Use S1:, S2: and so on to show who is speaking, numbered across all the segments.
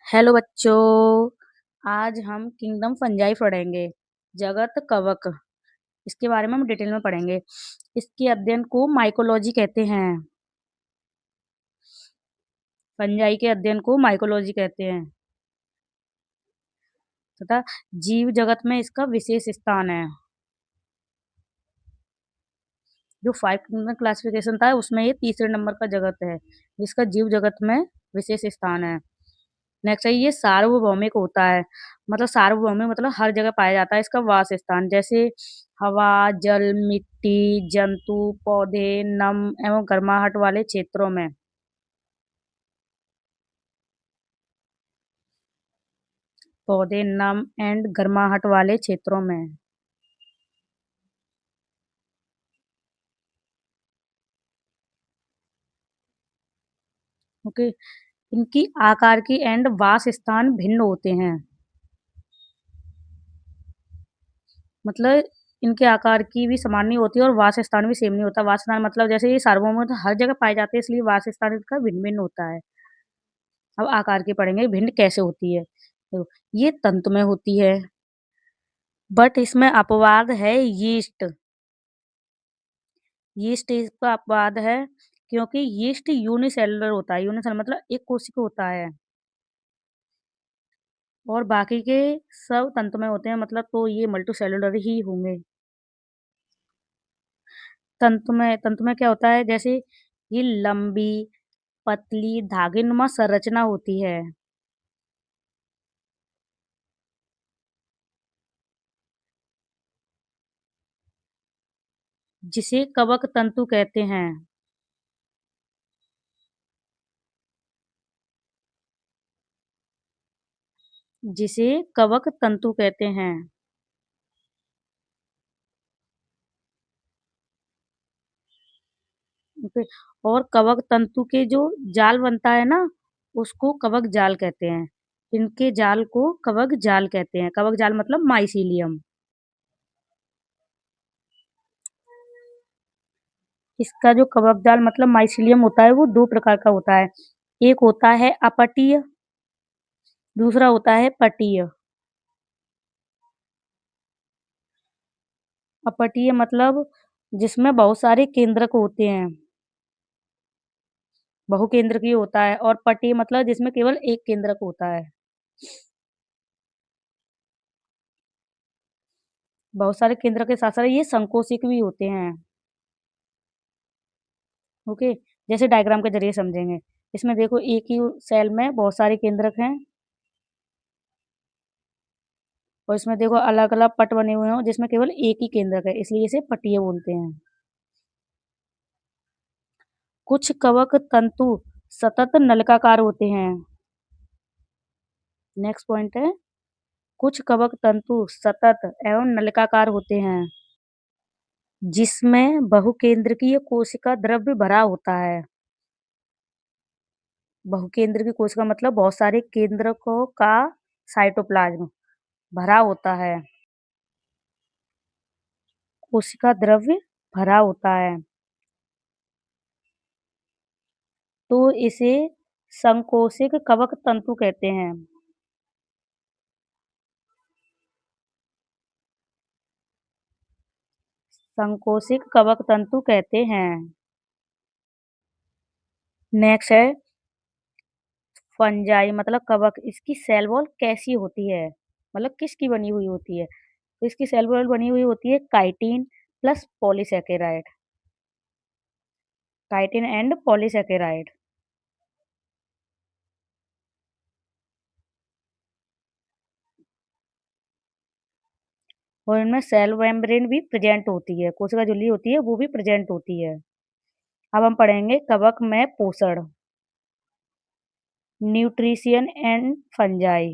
S1: Hello बच्चों, आज हम किंगडम फंजाई पढ़ेंगे। जगत कवक, इसके बारे में हम डिटेल में पढ़ेंगे। इसके अध्ययन को माइकोलॉजी कहते हैं। फंजाई के अध्ययन को माइकोलॉजी कहते हैं तथा जीव जगत में इसका विशेष स्थान है। जो 5 किंगडम क्लासिफिकेशन था उसमें ये तीसरे नंबर का जगत है, जिसका जीव जगत में विशेष स्थान है। नेक्स्ट है ये सार्वभौमिक होता है। मतलब सार्वभौमिक मतलब हर जगह पाया जाता है इसका वास स्थान, जैसे हवा, जल, मिट्टी, जंतु, पौधे, नम एवं गर्माहट वाले क्षेत्रों में। पौधे नम एंड गर्माहट वाले क्षेत्रों में। ओके। इनकी आकार की एंड वास स्थान भिन्न होते हैं। मतलब इनके आकार की भी समान नहीं होती और वास स्थान भी सेम नहीं होता। वास स्थान मतलब जैसे ये सार्वभौमिक हर जगह पाए जाते हैं, इसलिए वास स्थान इनका भिन्न भिन्न होता है। अब आकार की पढ़ेंगे भिन्न कैसे होती है। तो ये तंतु में होती है, बट इसमें अपवाद है यीस्ट। यीस्ट इसका अपवाद है क्योंकि यीस्ट यूनिसेलुलर होता है। यूनिसेलुलर मतलब एक कोशिका होता है और बाकी के सब तंतु में होते हैं, मतलब तो ये मल्टीसेलुलर ही होंगे। तंतु में क्या होता है, जैसे ये लंबी पतली धागेनुमा संरचना होती है, जिसे कवक तंतु कहते हैं। जिसे कवक तंतु कहते हैं। ओके। और कवक तंतु के जो जाल बनता है ना, उसको कवक जाल कहते हैं। इनके जाल को कवक जाल कहते हैं। कवक जाल मतलब माइसीलियम। इसका जो कवक जाल मतलब माइसीलियम होता है वो दो प्रकार का होता है। एक होता है अपटीय, दूसरा होता है पटीय। अपटीय मतलब जिसमें बहुत सारे केंद्रक होते हैं, बहुकेंद्रकीय होता है। और पटीय मतलब जिसमें केवल एक केंद्रक होता है। बहुत सारे केंद्रक के साथ-साथ ये संकोशिक भी होते हैं। ओके, जैसे डायग्राम के ज़रिए समझेंगे। इसमें देखो एक ही सेल में बहुत सारे केंद्रक हैं और इसमें देखो अलग-अलग पट बने हुए हैं जिसमें केवल एक ही केंद्रक है, इसलिए इसे पटीय बोलते हैं। कुछ कवक तंतु सतत नलिकाकार होते हैं। नेक्स्ट पॉइंट है, कुछ कवक तंतु सतत एवं नलिकाकार होते हैं, जिसमें बहुकेंद्रकीय कोशिका द्रव्य भरा होता है। बहुकेंद्रकीय कोशिका मतलब बहुत सारे केंद्रकों का साइटोप्लाज्म भरा होता है। कोशिका द्रव्य भरा होता है, तो इसे संकोशिक कवक तंतु कहते हैं। संकोशिक कवक तंतु कहते हैं। नेक्स्ट है फंजाई मतलब कवक। इसकी सेल वॉल कैसी होती है, मतलब किसकी बनी हुई होती है। तो इसकी सेल वॉल बनी हुई होती है chitin plus polysaccharide. Chitin and polysaccharide. और इनमें सेल मेम्ब्रेन भी प्रेजेंट होती है। कोशिका झिल्ली होती है वो भी प्रेजेंट होती है। अब हम पढ़ेंगे कवक में पोषण, न्यूट्रिशन एंड फंजाई।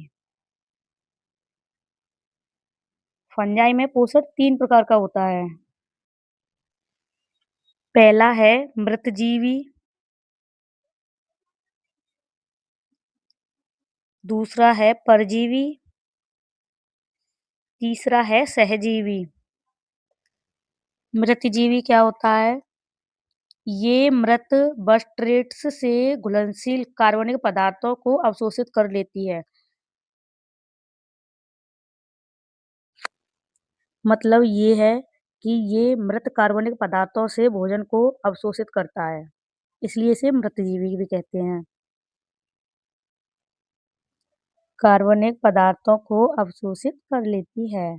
S1: फंजाई में पोषण 3 प्रकार का होता है। पहला है मृतजीवी, दूसरा है परजीवी, तीसरा है सहजीवी। मृतजीवी क्या होता है? ये मृत बस्ट्रेट्स से घुलनशील कार्बनिक पदार्थों को अवशोषित कर लेती है। मतलब ये है कि ये मृत कार्बनिक पदार्थों से भोजन को अवशोषित करता है, इसलिए इसे मृतजीवी भी कहते हैं। कार्बनिक पदार्थों को अवशोषित कर लेती है।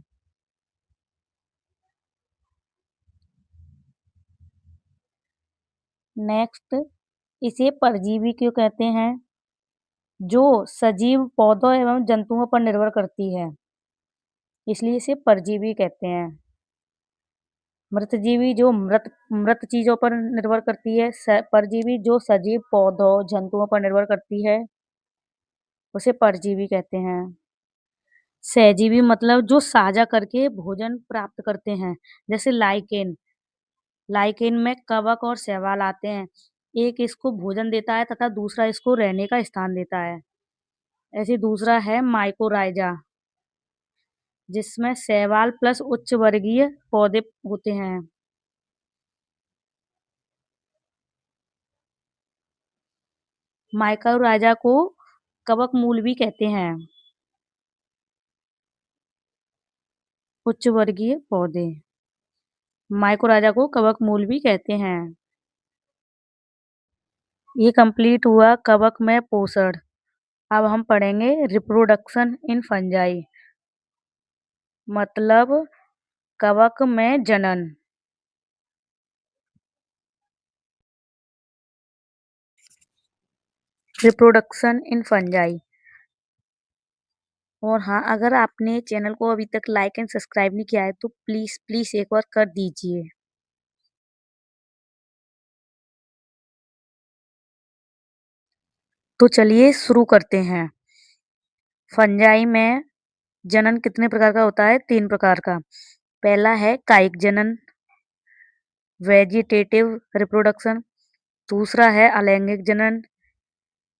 S1: नेक्स्ट, इसे परजीवी क्यों कहते हैं? जो सजीव पौधों एवं जंतुओं पर निर्भर करती है, इसलिए इसे परजीवी कहते हैं। मृतजीवी जो मृत मृत चीजों पर निर्भर करती है, परजीवी जो सजीव पौधों जंतुओं पर निर्भर करती है, उसे परजीवी कहते हैं। सहजीवी मतलब जो साझा करके भोजन प्राप्त करते हैं, जैसे लाइकेन। लाइकेन में कवक और शैवाल आते हैं। एक इसको भोजन देता है तथा दूसरा इसको रहने का स्थान देता है। ऐसे दूसरा है माइकोराइजा, जिसमें शैवाल प्लस उच्च वर्गीय पौधे होते हैं। माइकोराइजा को कवक मूल भी कहते हैं। उच्च वर्गीय पौधे माइकोराइजा को कवक मूल भी कहते हैं। ये कंप्लीट हुआ कवक में पोषण। अब हम पढ़ेंगे रिप्रोडक्शन इन फंजाई, मतलब कवक में जनन। Reproduction in fungi. और हाँ, अगर आपने चैनल को अभी तक लाइक एंड सब्सक्राइब नहीं किया है तो प्लीज प्लीज एक बार कर दीजिए। तो चलिए शुरू करते हैं। फंजाई में जनन कितने प्रकार का होता है? 3 प्रकार का। पहला है कायिक जनन, वेजिटेटिव रिप्रोडक्शन। दूसरा है अलैंगिक जनन,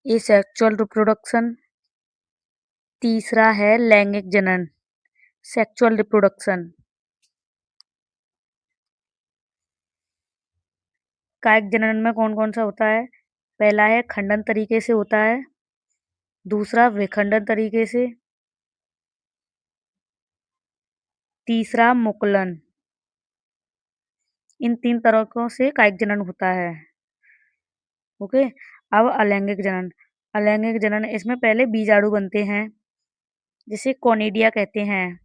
S1: एसेक्सुअल रिप्रोडक्शन। तीसरा है लैंगिक जनन, सेक्सुअल रिप्रोडक्शन। कायिक जनन में कौन कौन सा होता है? पहला है खंडन तरीके से होता है, दूसरा विखंडन तरीके से, तीसरा मुकुलन। इन 3 तरीकों से कायिक जनन होता है। ओके। अब अलैंगिक जनन। अलैंगिक जनन, इसमें पहले बीजाणु बनते हैं, जिसे कोनिडिया कहते हैं।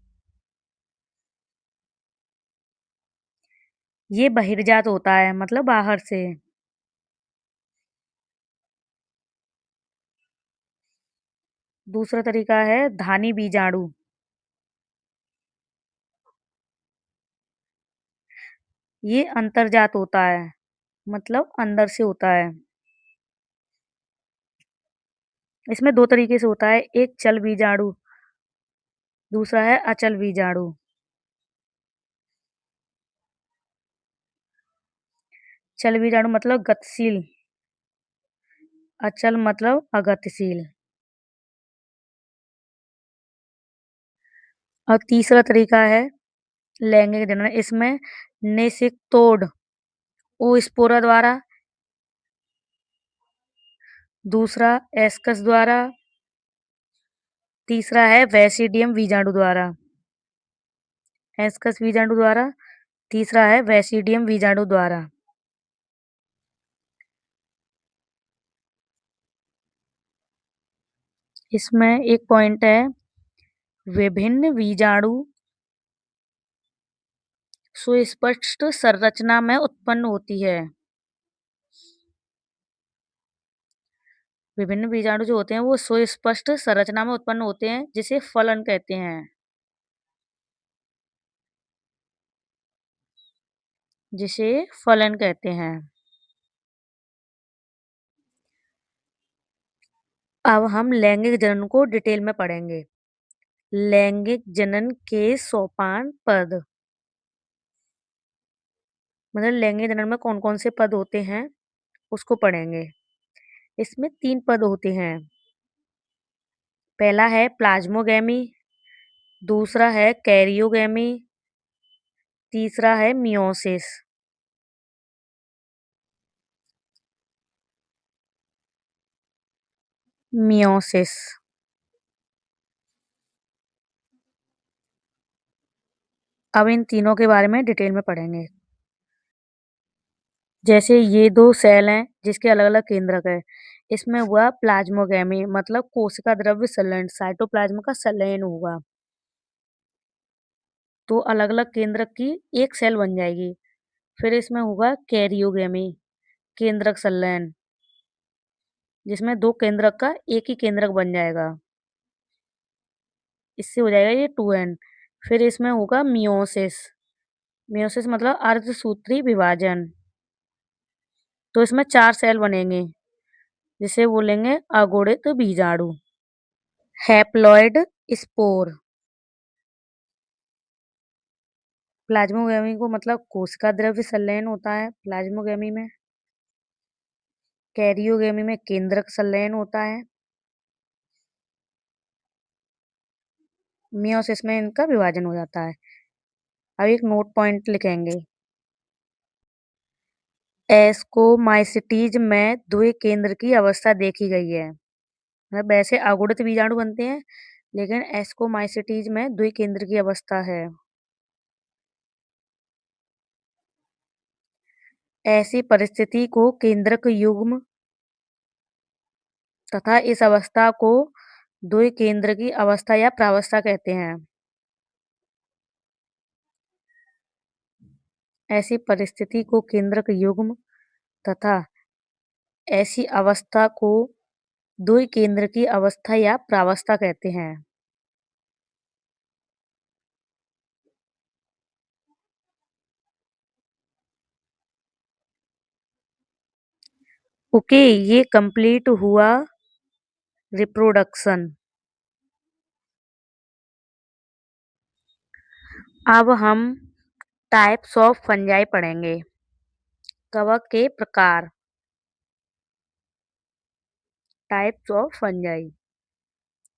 S1: ये बहिर्जात होता है, मतलब बाहर से। दूसरा तरीका है धानी बीजाणु। ये अंतर्जात होता है, मतलब अंदर से होता है। इसमें 2 तरीके से होता है, एक चल बीजाणु, दूसरा है अचल बीजाणु। चल बीजाणु मतलब गतिशील, अचल मतलब अगतिशील। और तीसरा तरीका है लैंगिक जनन। इसमें निषिक्तोड ओस्पोरा द्वारा, दूसरा एस्कस द्वारा, तीसरा है वैसिडियम बीजाणु द्वारा। एस्कस बीजाणु द्वारा, तीसरा है वैसिडियम बीजाणु द्वारा। इसमें एक पॉइंट है, विभिन्न बीजाणु सुस्पष्ट संरचना में उत्पन्न होती है। विभिन्न बीजाणु जो होते हैं वो सुस्पष्ट संरचना में उत्पन्न होते हैं, जिसे फलन कहते हैं। जिसे फलन कहते हैं। अब हम लैंगिक जनन को डिटेल में पढ़ेंगे। लैंगिक जनन के सोपान पद, मतलब लैंगिक जनन में कौन कौन से पद होते हैं उसको पढ़ेंगे। इसमें 3 पद होते हैं। पहला है प्लाज्मोगैमी, दूसरा है कैरियोगैमी, तीसरा है मियोसिस। मियोसिस। अब इन तीनों के बारे में डिटेल में पढ़ेंगे। जैसे ये 2 सेल हैं जिसके अलग-अलग केंद्रक हैं। इसमें हुआ प्लाज़्मोगेमी मतलब कोशिका द्रव्य संलयन, साइटोप्लाज़्म का संलयन हुआ। तो अलग-अलग केंद्रक की एक सेल बन जाएगी। फिर इसमें होगा कैरियोगेमी केंद्रक संलयन, जिसमें 2 केंद्रक का एक ही केंद्रक बन जाएगा। इससे हो जाएगा ये 2n। फिर इसमें होगा मियोसिस। मियोसिस मतलब अर्धसूत्री विभाजन। तो इसमें 4 सेल बनेंगे, जिसे बोलेंगे अगुणित बीजाणु। Haploid spore. प्लाज़्मोगेमी को मतलब कोशिका द्रव्य संलयन होता है प्लाज़्मोगेमी में। कैरियोगेमी में केंद्रक संलयन होता है। मियोसिस में इनका विभाजन हो जाता है। अब एक नोट पॉइंट लिखेंगे। एस्कोमाइसिटीज में द्विकेंद्र की अवस्था देखी गई है। मतलब वैसे अगुणित बीजाणु बनते हैं, लेकिन एस्कोमाइसिटीज में द्विकेंद्र की अवस्था है। ऐसी परिस्थिति को केंद्रक युग्म तथा इस अवस्था को द्विकेंद्र की अवस्था या प्रावस्था कहते हैं। ऐसी परिस्थिति को केंद्रक युग्म तथा ऐसी अवस्था को द्विकेंद्र की अवस्था या प्रावस्था कहते हैं। ओके, ये कंप्लीट हुआ रिप्रोडक्शन। अब हम टाइप्स ऑफ फंजाई पढ़ेंगे। कवक के प्रकार। Types of fungi.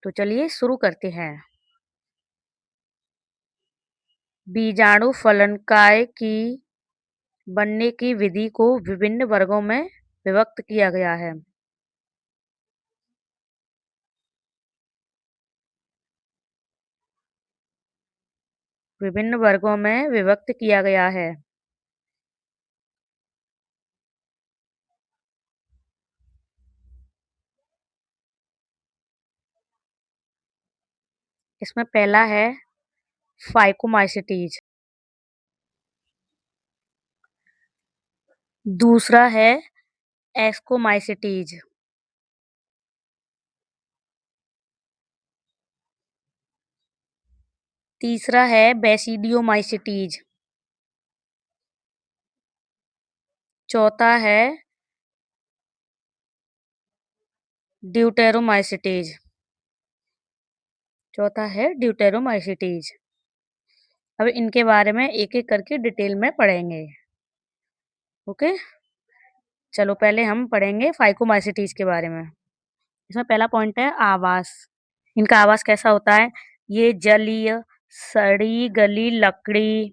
S1: तो चलिए शुरू करते हैं। बीजाणु फलनकाय की बनने की विधि को विभिन्न वर्गों में विभक्त किया गया है। विभिन्न वर्गों में विभक्त किया गया है। इसमें पहला है फाइकोमाइसिटीज। दूसरा है एस्कोमाइसिटीज। तीसरा है बेसिडियोमाइसिटीज। चौथा है ड्यूटेरोमाइसिटीज। चौथा है ड्यूटेरोमाइसिटीज। अब इनके बारे में एक-एक करके डिटेल में पढ़ेंगे। ओके? चलो पहले हम पढ़ेंगे फाइकोमाइसिटीज के बारे में। इसमें पहला पॉइंट है आवास। इनका आवास कैसा होता है? ये जलीय, सड़ी गली लकड़ी,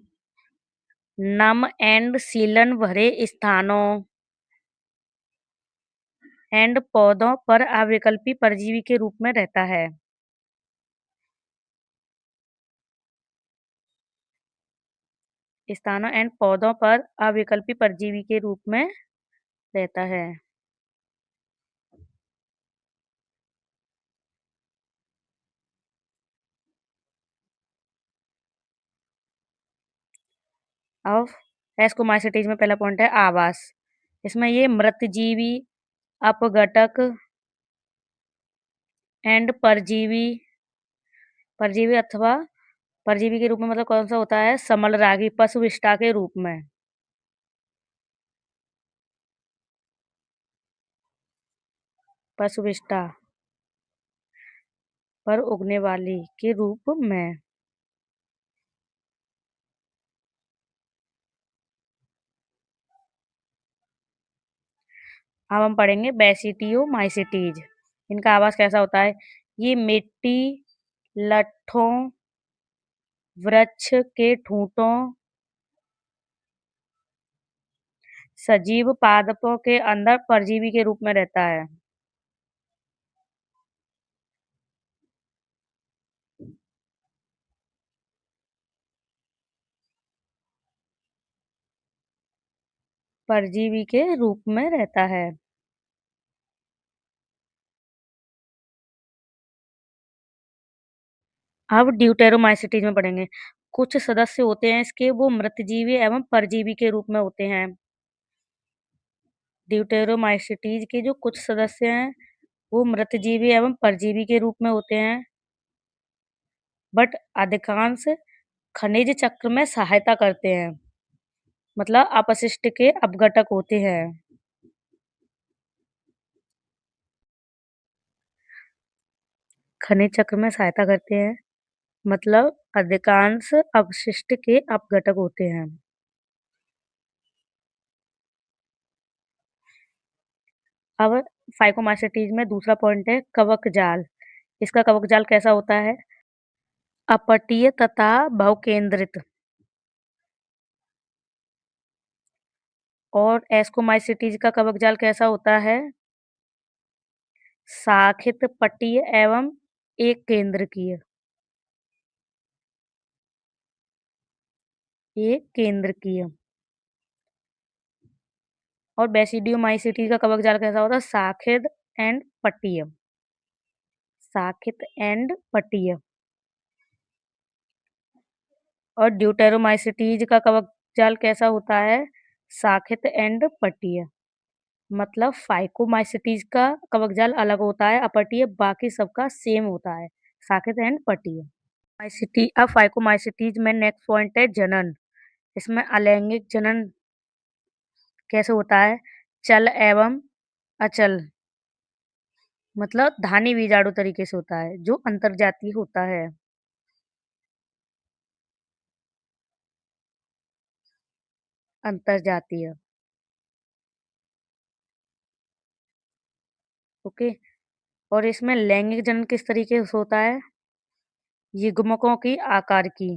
S1: नम एंड सीलन भरे स्थानों एंड पौधों पर अविकल्पी परजीवी के रूप में रहता है। स्थानों एंड पौधों पर अविकल्पी परजीवी के रूप में रहता है। अब एस्कोमाइसिटीज में पहला पॉइंट है आवास। इसमें ये मृतजीवी, अपघटक एंड परजीवी परजीवी अथवा परजीवी के रूप में मतलब कौन सा होता है? समलरागी पशुविष्टा के रूप में। पशुविष्टा पर उगने वाली के रूप में। अब हम पढ़ेंगे बेसिडियोमाइसिटीज। इनका आवास कैसा होता है? ये मिट्टी, लट्ठों, वृक्ष के ठूंठों, सजीव पादपों के अंदर परजीवी के रूप में रहता है। परजीवी के रूप में रहता है। अब ड्यूटेरोमाइसिटीज में पढ़ेंगे। कुछ सदस्य होते हैं इसके वो मृतजीवी एवं परजीवी के रूप में होते हैं। ड्यूटेरोमाइसिटीज के जो कुछ सदस्य हैं वो मृतजीवी एवं परजीवी के रूप में होते हैं, बट अधिकांश खनिज चक्र में सहायता करते हैं, मतलब अपशिष्ट के अपघटक होते हैं। खनिज चक्र में सहायता करते हैं, मतलब अधिकांश अपशिष्ट के अपघटक होते हैं। अब फाइकोमाइसेटीज में दूसरा पॉइंट है कवक जाल। इसका कवक जाल कैसा होता है? अपटीय तथा बहुकेंद्रित। और एस्कोमाइसिटीज का कवक जाल कैसा होता है? शाखित, पटीय एवं एक केंद्रकीय। एक केंद्रकीय। और बेसिडियोमाइसिटीज का कवक जाल कैसा होता है? शाखित एंड पटीय। शाखित एंड पटीय। और ड्यूटेरोमाइसिटीज का कवक जाल कैसा होता है? शाखित एंड पटीय। मतलब फाइकोमाइसिटीज का कवक जाल अलग होता है, अपटीय बाकी सबका सेम होता है, शाखित एंड पटीय। माइसिटी अब फाइकोमाइसिटीज में नेक्स्ट पॉइंट है जनन। इसमें अलैंगिक जनन कैसे होता है? चल एवं अचल, मतलब धानी बीजाणु तरीके से होता है जो अंतर्जातीय होता है। अंतर्जातीय। ओके। और इसमें लैंगिक जनन किस तरीके से होता है? युग्मकों की आकार की।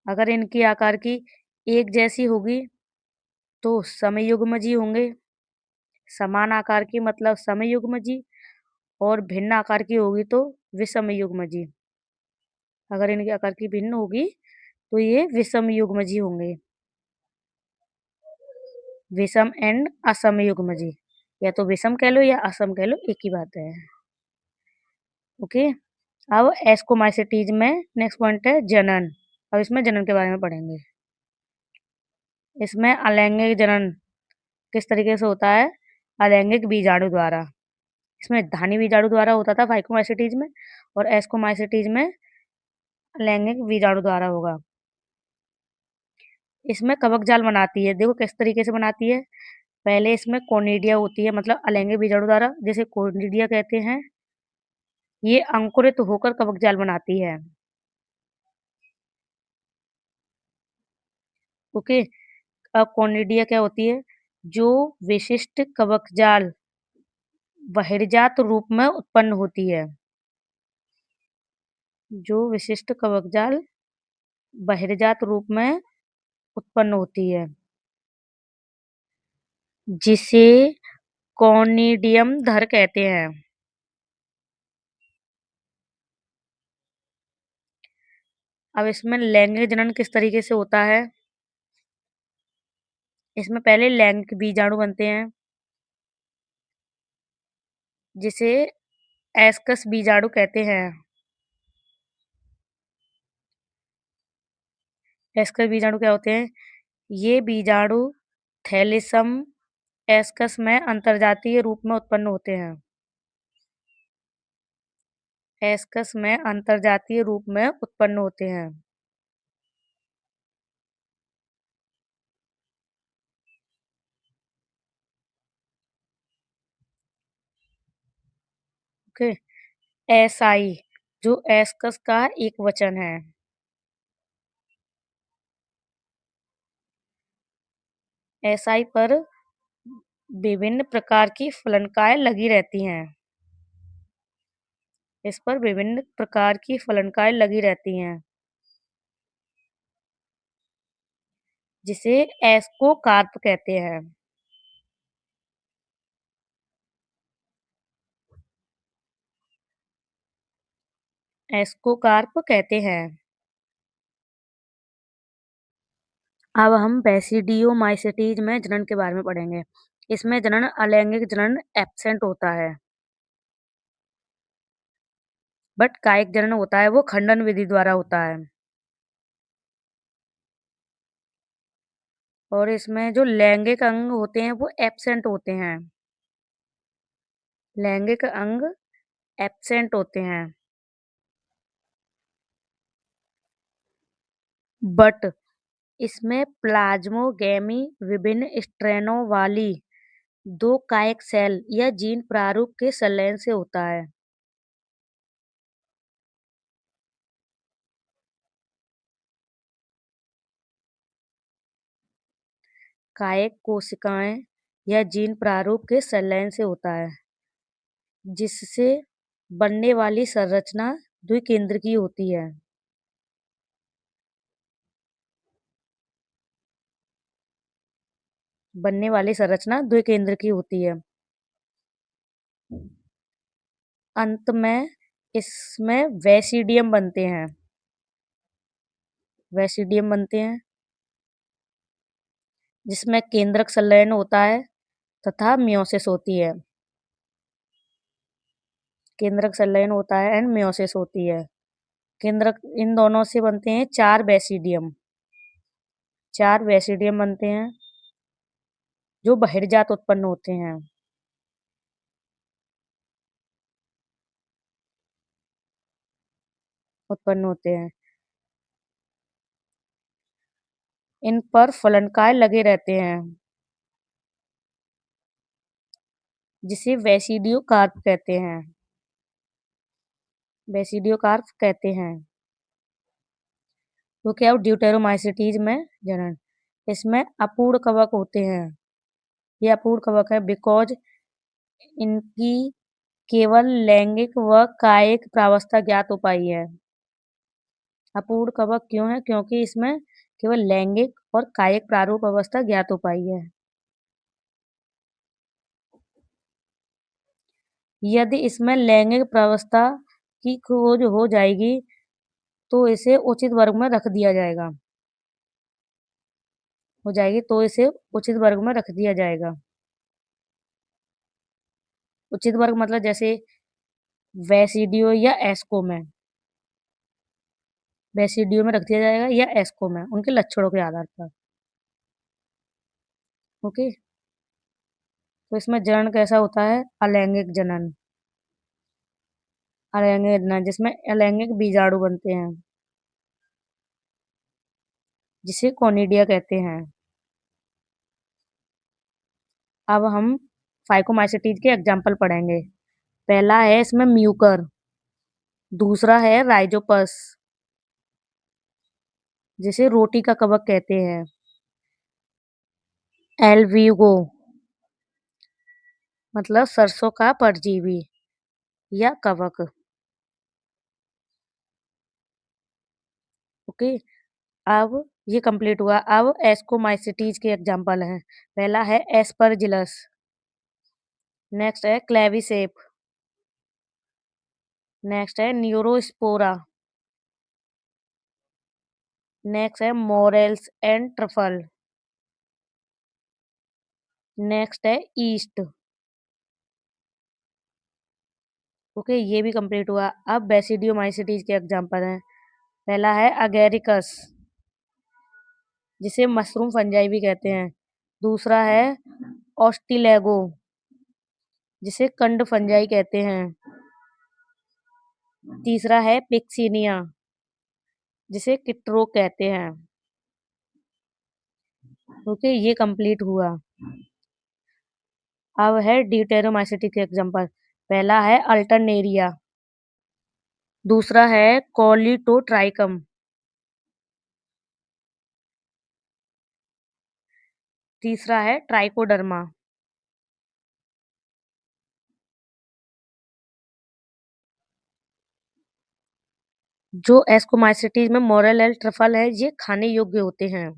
S1: अगर इनकी आकार की एक जैसी होगी तो समयुग्मजी होंगे। समान आकार की मतलब समयुग्मजी। और भिन्न आकार की होगी तो विषमयुग्मजी। अगर इनकी आकार की भिन्न होगी तो ये विषमयुग्मजी होंगे। विषम एंड असमयुग्मजी। या तो विषम कह लो या असम कह लो, एक ही बात है। ओके। अब एस्कोमाइसिटीज में नेक्स्ट पॉइंट है जनन। अब इसमें जनन के बारे में पढ़ेंगे। इसमें अलैंगिक जनन किस तरीके से होता है? अलैंगिक बीजाणु द्वारा। इसमें धानी बीजाणु द्वारा होता था फाइकोमाइसिटीज में, और एस्कोमाइसिटीज में लैंगिक बीजाणु द्वारा होगा। इसमें कवक जाल बनाती है, देखो किस तरीके से बनाती है। पहले इसमें कोनिडिया होती है, मतलब अलैंगिक बीजाणु द्वारा जिसे कोनिडिया कहते हैं, ये अंकुरित होकर कवक जाल बनाती है। ओके। अब कोनिडिया क्या होती है? जो विशिष्ट कवक जाल बहिर्जात रूप में उत्पन्न होती है। जो विशिष्ट कवक जाल बहिर्जात रूप में उत्पन्न होती है, जिसे कोनिडियम धर कहते हैं। अब इसमें लैंगिक जनन किस तरीके से होता है? इसमें पहले लैंगिक बीजाणु बनते हैं, जिसे एस्कस बीजाणु कहते हैं। एस्कस बीजाणु क्या होते हैं? ये बीजाणु थैलीसम एस्कस में अंतर्जातीय रूप में उत्पन्न होते हैं। एस्कस में अंतर्जातीय रूप में उत्पन्न होते हैं। ओके। एसआई जो एस्कस का एक वचन है। एसआई पर विभिन्न प्रकार की फलनकाएं लगी रहती हैं। इस पर विभिन्न प्रकार की फलनकाएं लगी रहती हैं, जिसे एस्कोकार्प कहते हैं। एस्कोकार्प कहते हैं। अब हम बेसिडियोमाइसीटीज में जनन के बारे में पढ़ेंगे। इसमें जनन अलैंगिक जनन एब्सेंट होता है, बट कायिक जनन होता है वो खंडन विधि द्वारा होता है। और इसमें जो लैंगिक अंग होते हैं वो एब्सेंट होते हैं। लैंगिक अंग एब्सेंट होते हैं, बट इसमें प्लाज्मोगेमी विभिन्न स्ट्रेनों वाली 2 कायिक सेल या जीन प्रारूप के संलयन से होता है। कायिक कोशिकाएं या जीन प्रारूप के संलयन से होता है, जिससे बनने वाली संरचना द्विकेंद्रकीय होती है। बनने वाली संरचना द्विकेंद्रकीय होती है। अंत में इसमें बेसिडियम बनते हैं। बेसिडियम बनते हैं, जिसमें केंद्रक संलयन होता है तथा मियोसिस होती है। केंद्रक संलयन होता है एंड मियोसिस होती है। केंद्रक इन दोनों से बनते हैं 4 बेसिडियम। 4 बेसिडियम बनते हैं जो बहिर्जात उत्पन्न होते हैं। उत्पन्न होते हैं। इन पर फलनकाय लगे रहते हैं, जिसे बेसिडियोकार्प कहते हैं। बेसिडियोकार्प कहते हैं। तो क्या ड्यूटेरोमाइसीटीज में जनन, इसमें अपूर्ण कवक होते हैं। ये अपूर्ण कवक है बिकॉज इनकी केवल लैंगिक व कायिक प्रावस्था ज्ञात हो पाई है। अपूर्ण कवक क्यों है? क्योंकि इसमें केवल लैंगिक और कायिक प्रारूप अवस्था ज्ञात हो पाई है। यदि इसमें लैंगिक प्रावस्था की खोज हो जाएगी तो इसे उचित वर्ग में रख दिया जाएगा। हो जाएगी तो इसे उचित वर्ग में रख दिया जाएगा। उचित वर्ग मतलब जैसे बेसिडियो या एस्को में। बेसिडियो में रख दिया जाएगा या एस्को में, उनके लक्षणों के आधार पर। ओके, तो इसमें जनन कैसा होता है? अलैंगिक जनन। अलैंगिक जनन जिसमें अलैंगिक बीजाणु बनते हैं, जिसे कोनिडिया कहते हैं। अब हम फाइकोमाइसीटीज के एग्जाम्पल पढ़ेंगे। पहला है इसमें म्यूकर, दूसरा है राइजोपस, जिसे रोटी का कवक कहते हैं। एल्विगो मतलब सरसों का परजीवी या कवक। ओके, अब ये कंप्लीट हुआ। अब एस्कोमाइसीटीज के एग्जाम्पल हैं। पहला है एस्परजिलस, नेक्स्ट है क्लेविसेप, नेक्स्ट है न्यूरोस्पोरा, नेक्स्ट है मोरेल्स एंड ट्रफल, नेक्स्ट है ईस्ट। ओके, ये भी कंप्लीट हुआ। अब बेसिडियोमाइसीटीज के एग्जाम्पल हैं। पहला है अगेरिकस, जिसे मशरूम फंजाई भी कहते हैं। दूसरा है ऑस्टिलेगो, जिसे कंड फंजाई कहते हैं। तीसरा है पिक्सीनिया, जिसे किट्रोक कहते हैं। ओके, ये कंप्लीट हुआ। अब है ड्यूटेरोमाइसीटी के एग्जांपल। पहला है अल्टरनेरिया, दूसरा है कॉलिटोट्राइकम, तीसरा है ट्राइकोडर्मा। जो एस्कोमाइसीटीज में मोरेल एल ट्रफल है, ये खाने योग्य होते हैं।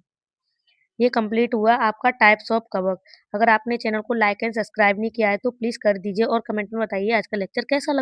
S1: ये कंप्लीट हुआ आपका टाइप्स ऑफ कवक। अगर आपने चैनल को लाइक एंड सब्सक्राइब नहीं किया है तो प्लीज कर दीजिए और कमेंट में बताइए आज का लेक्चर कैसा लगा।